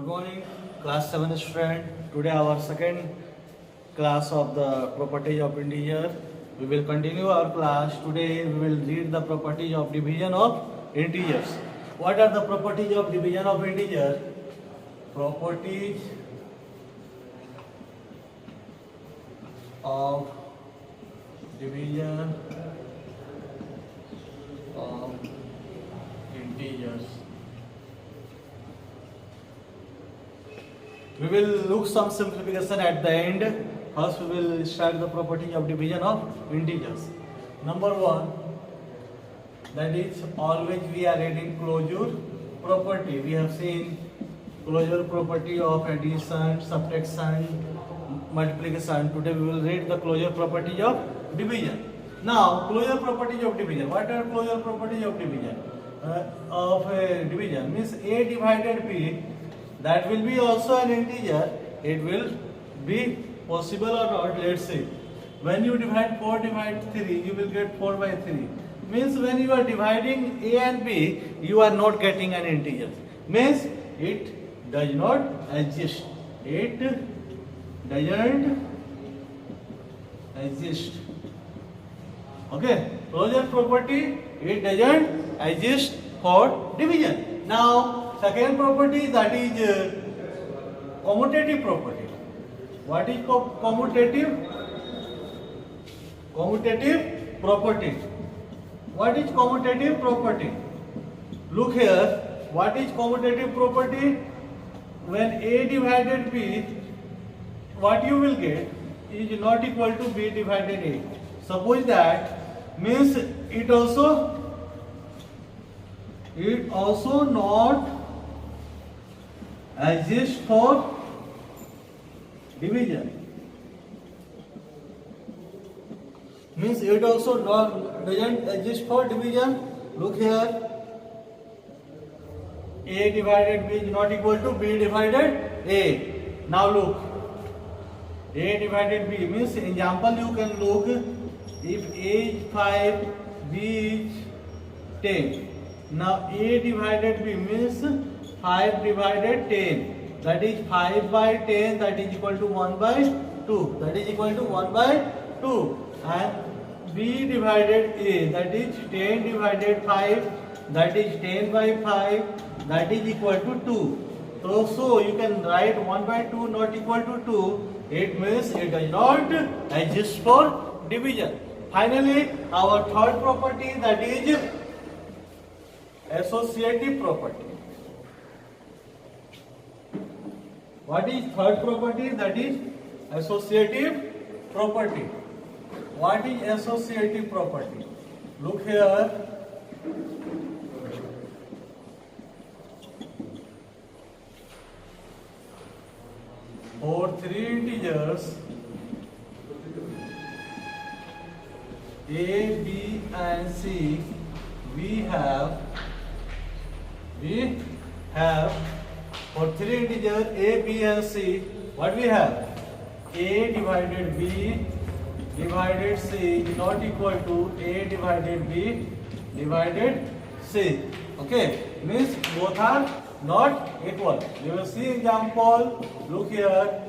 Good morning, class 7 student. Today our second class of the properties of integer. We will continue our class. Today we will read the properties of division of integers. What are the properties of division of integer? Properties of division of integers. We will look some simplification at the end. First we will start the property of division of integers. Number one, that is always we are adding closure property. We have seen closure property of addition, subtraction, multiplication. Today we will read the closure property of division. Now closure property of division. What are closure property of division? Division means a divided b. That will be also an integer. It will be possible or not. Let's say when you divide 4 divide 3, you will get 4 by 3. Means when you are dividing a and b, you are not getting an integer. Means it does not exist. It doesn't exist. Okay. Closure property, it doesn't exist for division. Now second property, that is commutative property. What is commutative? Commutative property. What is commutative property? Look here. What is commutative property? When a divided b, what you will get is not equal to b divided a. Suppose that means it also not exist for division. Means it also doesn't exist for division. Look here. A divided b is not equal to b divided a. Now look. A divided b means example you can look. If a is 5, b is 10. Now a divided b means 5 divided 10. That is 5 by 10. That is equal to 1 by 2. That is equal to 1 by 2. And b divided a, that is 10 divided 5. That is 10 by 5. That is equal to 2. So you can write 1 by 2 not equal to 2. It means it does not exist for division. Finally, our third property, that is associative property. What is third property? That is associative property. What is associative property? Look here. For three integers a, b and c, we have for three integers a, b and c, what we have? A divided b divided c is not equal to a divided b divided c. Okay, means both are not equal. You will see example. Look here.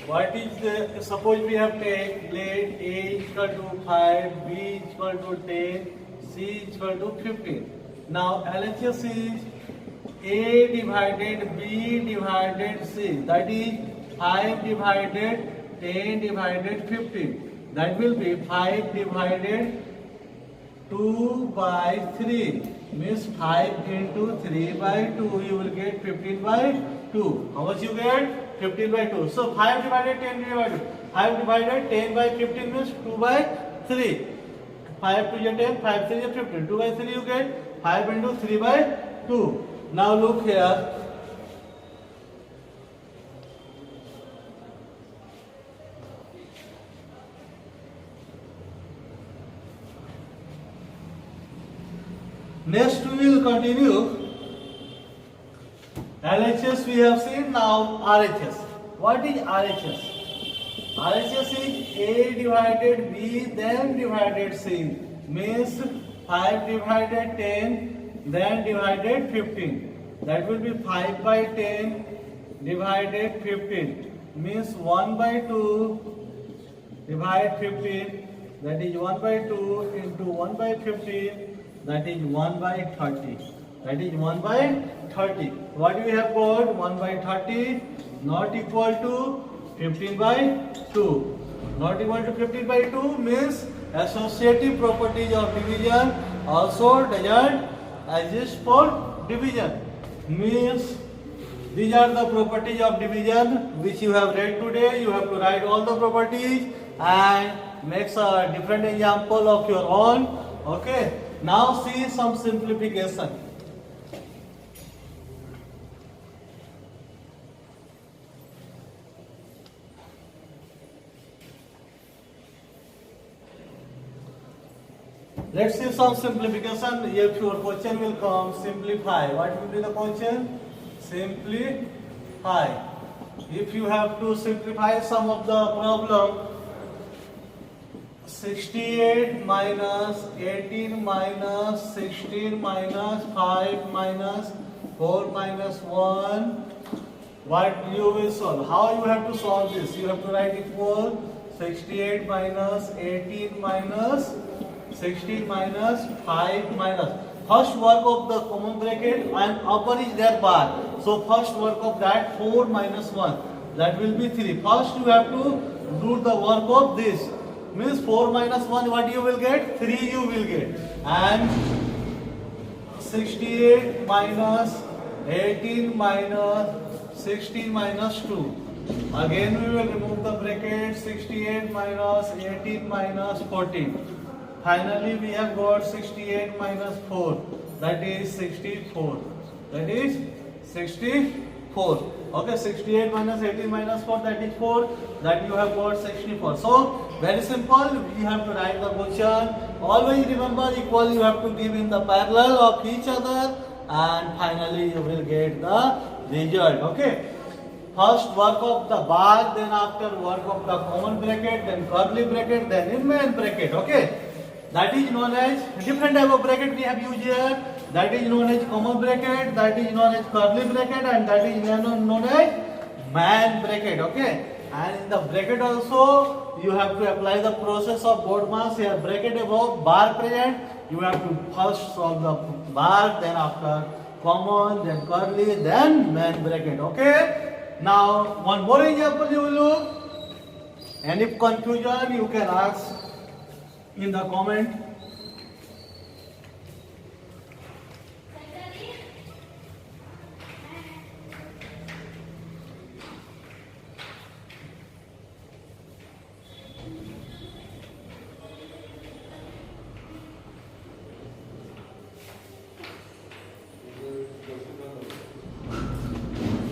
What is the, suppose we have taken let a equal to 5, b is equal to 10, c is equal to 15. Now LHS is a divided b divided c, that is 5 divided 10 divided 15. That will be 5 divided 2 by 3. Means 5 into 3 by 2, you will get 15 by 2. How much you get? 15 by 2. So 5 divided 10 divided 5 divided 10 by 15 means 2 by 3. 5 to 10, 5 3 is 15. 2 by 3 you get 5 into 3 by 2. Now look here. Next we will continue. LHS we have seen, now RHS. What is RHS? RHS is A divided B then divided C. Means 5 divided 10 then divided 15. that will be 5 by 10 divided 15, means 1 by 2 divide 15, that is 1 by 2 into 1 by 15, that is 1 by 30. That is 1 by 30. What we have got? 1 by 30 not equal to 15 by 2. Not equal to 15 by 2 means associative properties of division also doesn't exist for division. Means these are the properties of division which you have read today. You have to write all the properties and make a different example of your own. Okay. Now see some simplification. Let's see some simplification. If your question will come, simplify. What will be the question? Simplify. If you have to simplify some of the problem, 68 minus 18 minus 16 minus 5 minus 4 minus 1, what you will solve? How you have to solve this? You have to write equal 68 minus 18 minus 16 minus 5 minus. First work of the common bracket and upper is their bar. So first work of that 4 minus 1. That will be 3. First you have to do the work of this. Means 4 minus 1 what you will get? 3 you will get. And 68 minus 18 minus 16 minus 2. Again we will remove the bracket. 68 minus 18 minus 14. Finally, we have got 68 minus 4, that is 64. That is 64. Okay, 68 minus 18 minus 4, that is 4. That you have got 64. So, very simple. We have to write the question. Always remember equal you have to give in the parallel of each other, and finally you will get the result. Okay. First work of the bar, then after work of the common bracket, then curly bracket, then in main bracket. Okay. That is known as different type of bracket we have used here. That is known as common bracket, that is known as curly bracket, and that is known as main bracket. Okay. And in the bracket also you have to apply the process of BODMAS. Here bracket above, bar present. You have to first solve the bar, then after common, then curly, then main bracket. Okay. Now one more example you will look. And if confusion you can ask in the comment.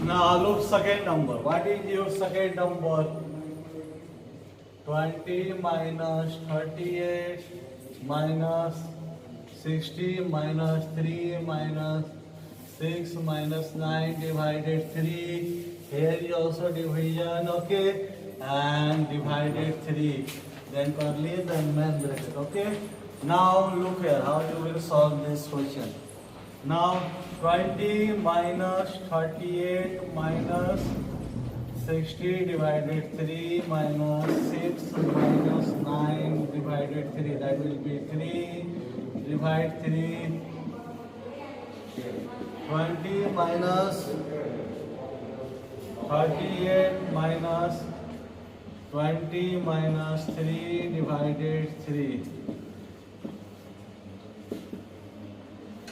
Now look second number. What is your second number? 20 minus 38 minus 60 minus 3 minus 6 minus 9 divided 3. Here is also division, okay, and divided 3. Then curly, then main bracket, okay. Now look here, how you will solve this question. Now 20 minus 38 minus 60 divided 3 minus 6 minus 9 divided 3. That will be 3 divide 3. 20 minus 38 minus 20 minus 3 divided 3.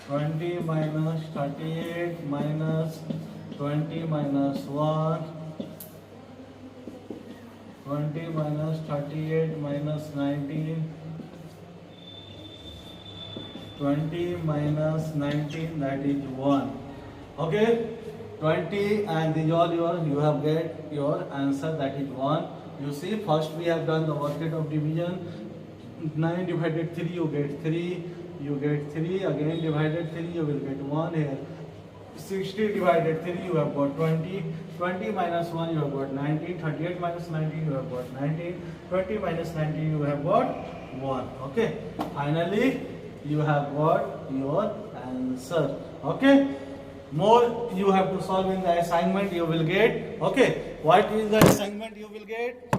20 minus 38 minus 20 minus 1. 20 minus 38 minus 19. 20 minus 19, that is 1. Okay, 20 and these all you have get your answer, that is 1. You see, first we have done the bracket of division. 9 divided 3 you get 3. You get 3, again divided 3 you will get 1 here. 60 divided 3 you have got 20. 20 minus 1 you have got 19. 38 minus 19 you have got 19. 20 minus 19 you have got 1. Okay. Finally you have got your answer. Okay. more you have to solve in the assignment you will get. Okay, what is the assignment you will get?